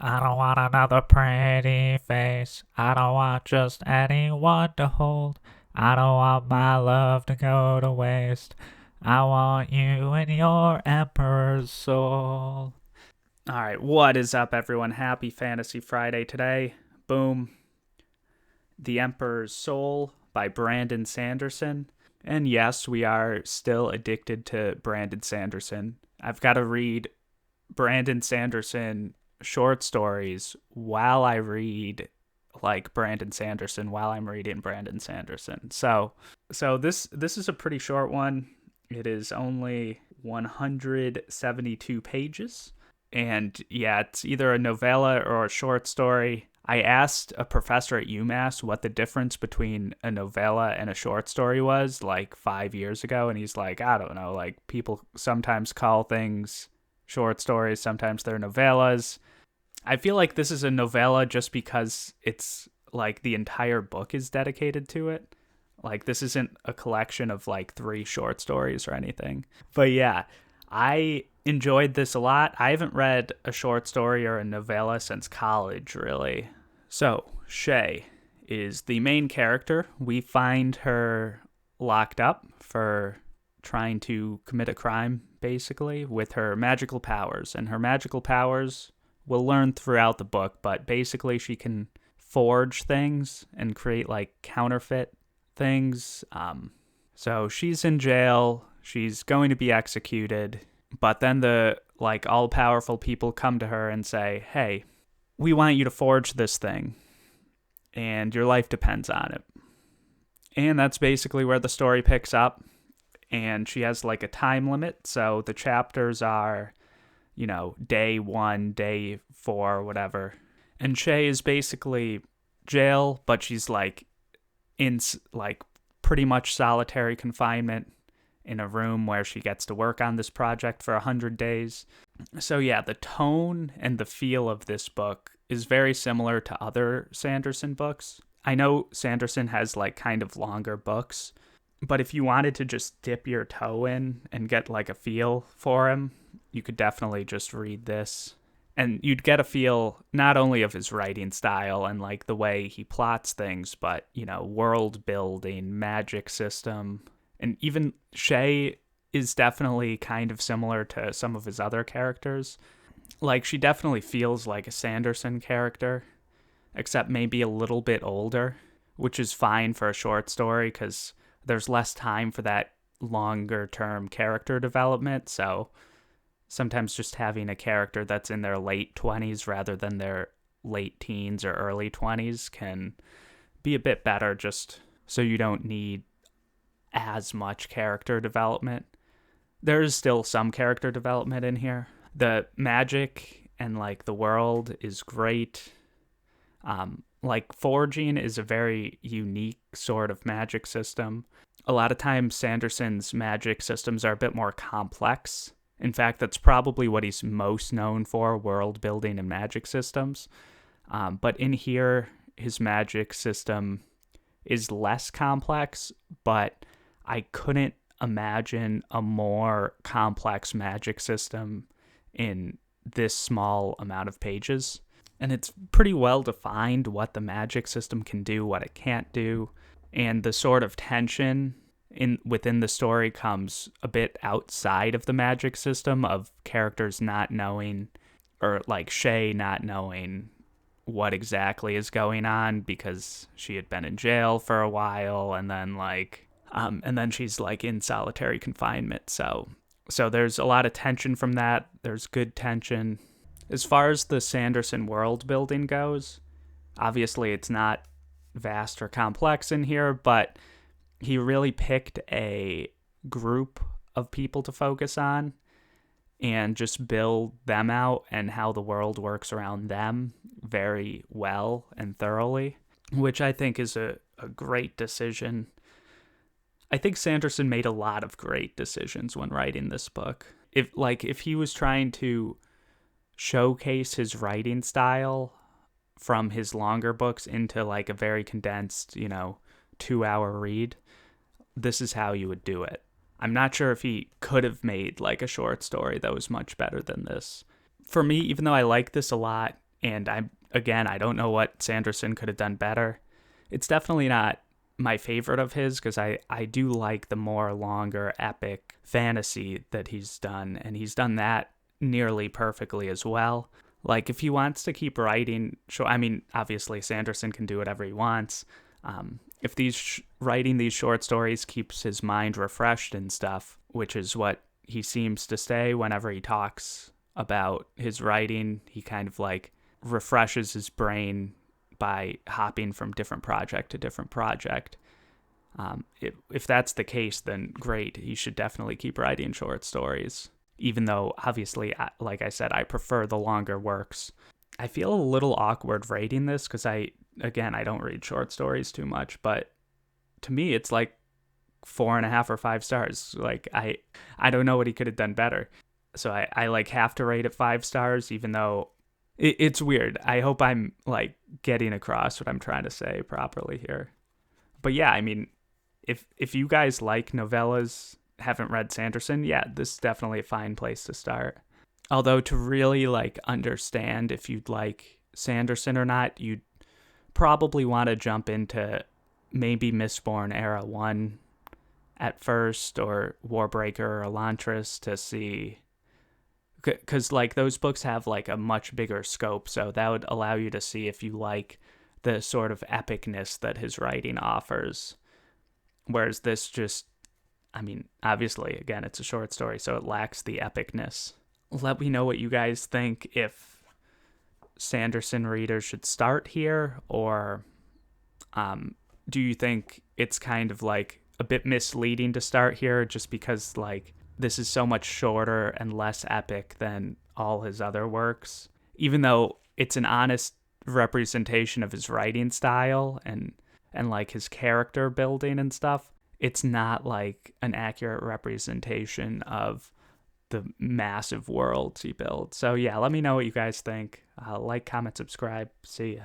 I don't want another pretty face. I don't want just anyone to hold. I don't want my love to go to waste. I want you in your emperor's soul. Alright, what is up, everyone? Happy Fantasy Friday today. Boom. The Emperor's Soul by Brandon Sanderson. And yes, we are still addicted to Brandon Sanderson. I've got to read Brandon Sanderson short stories while I read Brandon Sanderson while I'm reading Brandon Sanderson. So this is a pretty short one. It is only 172 pages. And yeah, it's either a novella or a short story. I asked a professor at UMass what the difference between a novella and a short story was 5 years ago. And he's like, I don't know, people sometimes call things short stories, sometimes they're novellas. I feel like this is a novella just because it's the entire book is dedicated to it. This isn't a collection of 3 short stories or anything. But yeah, I enjoyed this a lot. I haven't read a short story or a novella since college, really. So, Shay is the main character. We find her locked up for trying to commit a crime, basically, with her magical powers. And her magical powers, we'll learn throughout the book, but basically she can forge things and create counterfeit things. So she's in jail. She's going to be executed. But then the all-powerful people come to her and say, hey, we want you to forge this thing, and your life depends on it. And that's basically where the story picks up. And she has a time limit, so the chapters are, day 1, day 4, whatever. And Shay is basically jail, but she's in pretty much solitary confinement in a room where she gets to work on this project for 100 days. So yeah, the tone and the feel of this book is very similar to other Sanderson books. I know Sanderson has kind of longer books, but if you wanted to just dip your toe in and get a feel for him, you could definitely just read this. And you'd get a feel not only of his writing style and the way he plots things, but, world building, magic system. And even Shay is definitely kind of similar to some of his other characters. She definitely feels like a Sanderson character, except maybe a little bit older, which is fine for a short story because there's less time for that longer term character development. So sometimes just having a character that's in their late 20s rather than their late teens or early 20s can be a bit better, just so you don't need as much character development. There's still some character development in here. The magic and the world is great. Forging is a very unique sort of magic system. A lot of times Sanderson's magic systems are a bit more complex. In fact, that's probably what he's most known for, world building and magic systems. But in here, his magic system is less complex, but I couldn't imagine a more complex magic system in this small amount of pages. And it's pretty well defined what the magic system can do, what it can't do. And the sort of tension within the story comes a bit outside of the magic system of characters not knowing, or Shay not knowing what exactly is going on because she had been in jail for a while, and then she's in solitary confinement. So there's a lot of tension from that. There's good tension. As far as the Sanderson world building goes, obviously it's not vast or complex in here, but he really picked a group of people to focus on and just build them out and how the world works around them very well and thoroughly, which I think is a great decision. I think Sanderson made a lot of great decisions when writing this book. If he was trying to showcase his writing style from his longer books into a very condensed, 2-hour read, this is how you would do it. I'm not sure if he could have made a short story that was much better than this. For me, even though I like this a lot, And I don't know what Sanderson could have done better. It's definitely not my favorite of his, because I do like the more longer epic fantasy that he's done, and he's done that nearly perfectly as well. Like, if he wants to keep writing, obviously Sanderson can do whatever he wants. If writing these short stories keeps his mind refreshed and stuff, which is what he seems to say whenever he talks about his writing, he kind of like refreshes his brain by hopping from different project to different project. If that's the case, then great. He should definitely keep writing short stories. Even though, obviously, like I said, I prefer the longer works. I feel a little awkward rating this because I don't read short stories too much, but to me, it's like 4.5 or 5 stars. Like, I don't know what he could have done better. So I like have to rate it 5 stars, even though it's weird. I hope I'm like getting across what I'm trying to say properly here. But yeah, if you guys like novellas, haven't read Sanderson, yeah, this is definitely a fine place to start. Although to really like understand if you'd like Sanderson or not, you'd probably want to jump into maybe Mistborn Era 1 at first, or Warbreaker or Elantris, to see, because like those books have like a much bigger scope, so that would allow you to see if you like the sort of epicness that his writing offers. Whereas this just, obviously, again, it's a short story, so it lacks the epicness. Let me know what you guys think, if Sanderson readers should start here, or do you think it's kind of like a bit misleading to start here just because like this is so much shorter and less epic than all his other works, even though it's an honest representation of his writing style and like his character building and stuff. It's not like an accurate representation of the massive worlds he built. So yeah, let me know what you guys think. Like, comment, subscribe. See ya.